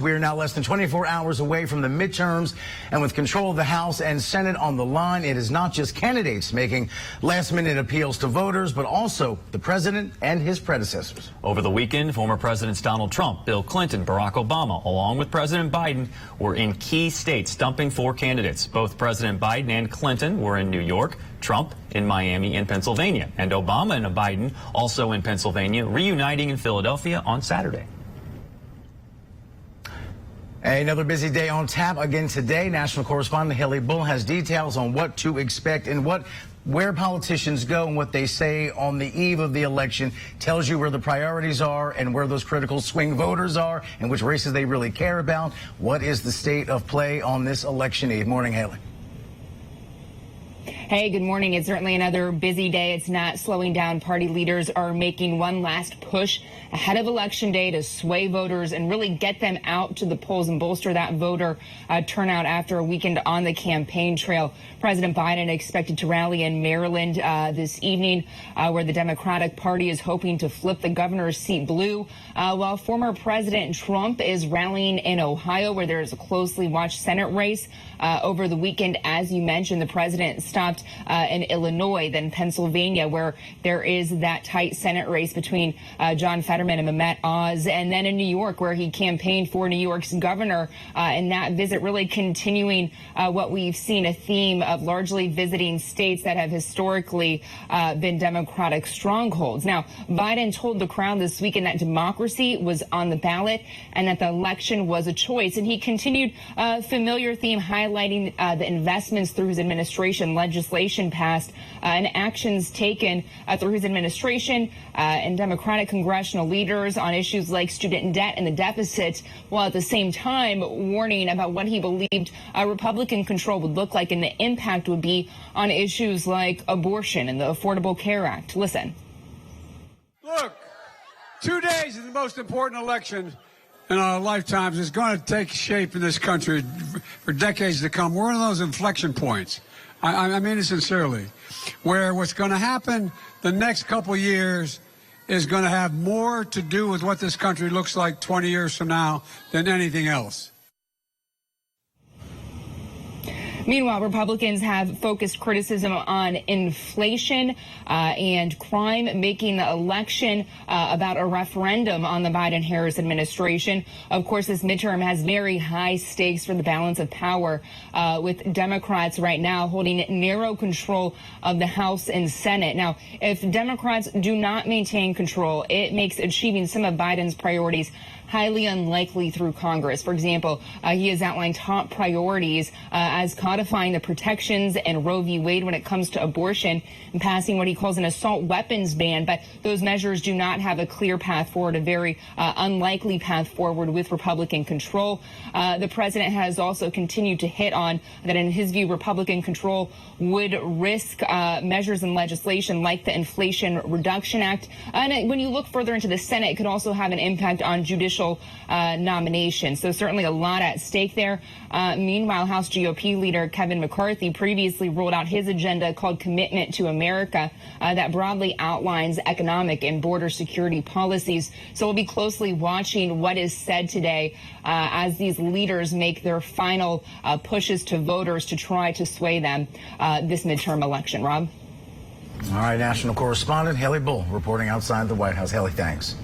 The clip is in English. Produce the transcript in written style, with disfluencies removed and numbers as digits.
We're now less than 24 hours away from the midterms, and with control of the House and Senate on the line, it is not just candidates making last-minute appeals to voters, but also the president and his predecessors. Over the weekend, former Presidents Donald Trump, Bill Clinton, Barack Obama, along with President Biden, were in key states stumping for candidates. Both President Biden and Clinton were in New York, Trump in Miami and Pennsylvania, and Obama and Biden also in Pennsylvania, reuniting in Philadelphia on Saturday. Another busy day on tap again today. National correspondent Haley Bull has details on what to expect and where politicians go and what they say on the eve of the election. Tells you where the priorities are and where those critical swing voters are and which races they really care about. What is the state of play on this election eve? Morning, Haley. Hey, good morning. It's certainly another busy day. It's not slowing down. Party leaders are making one last push ahead of Election Day to sway voters and really get them out to the polls and bolster that voter turnout after a weekend on the campaign trail. President Biden expected to rally in Maryland this evening, where the Democratic Party is hoping to flip the governor's seat blue, while former President Trump is rallying in Ohio, where there is a closely watched Senate race. Over the weekend, as you mentioned, the president stopped in Illinois, then Pennsylvania, where there is that tight Senate race between John Fetterman and Mehmet Oz, and then in New York, where he campaigned for New York's governor, and that visit really continuing what we've seen, a theme of largely visiting states that have historically been Democratic strongholds. Now, Biden told the crowd this weekend that democracy was on the ballot and that the election was a choice, and he continued a familiar theme, highlighting the investments through his administration, legislation passed, and actions taken through his administration and Democratic congressional leaders on issues like student debt and the deficit, while at the same time warning about what he believed Republican control would look like and the impact would be on issues like abortion and the Affordable Care Act. Listen. Look, 2 days is the most important election in our lifetimes. It's going to take shape in this country for decades to come. We're on those inflection points. I mean it sincerely, where what's going to happen the next couple of years is going to have more to do with what this country looks like 20 years from now than anything else. Meanwhile, Republicans have focused criticism on inflation and crime, making the election about a referendum on the Biden-Harris administration. Of course, this midterm has very high stakes for the balance of power, with Democrats right now holding narrow control of the House and Senate. Now, if Democrats do not maintain control, it makes achieving some of Biden's priorities highly unlikely through Congress. For example, he has outlined top priorities as codifying the protections and Roe v. Wade when it comes to abortion and passing what he calls an assault weapons ban. But those measures do not have a clear path forward, a very unlikely path forward with Republican control. The president has also continued to hit on that, in his view, Republican control would risk measures in legislation like the Inflation Reduction Act. And when you look further into the Senate, it could also have an impact on judicial nominations. So certainly a lot at stake there. Meanwhile, House GOP leader Kevin McCarthy previously rolled out his agenda called Commitment to America that broadly outlines economic and border security policies. So we'll be closely watching what is said today as these leaders make their final pushes to voters to try to sway them this midterm election. Rob? All right, national correspondent Haley Bull reporting outside the White House. Haley, thanks.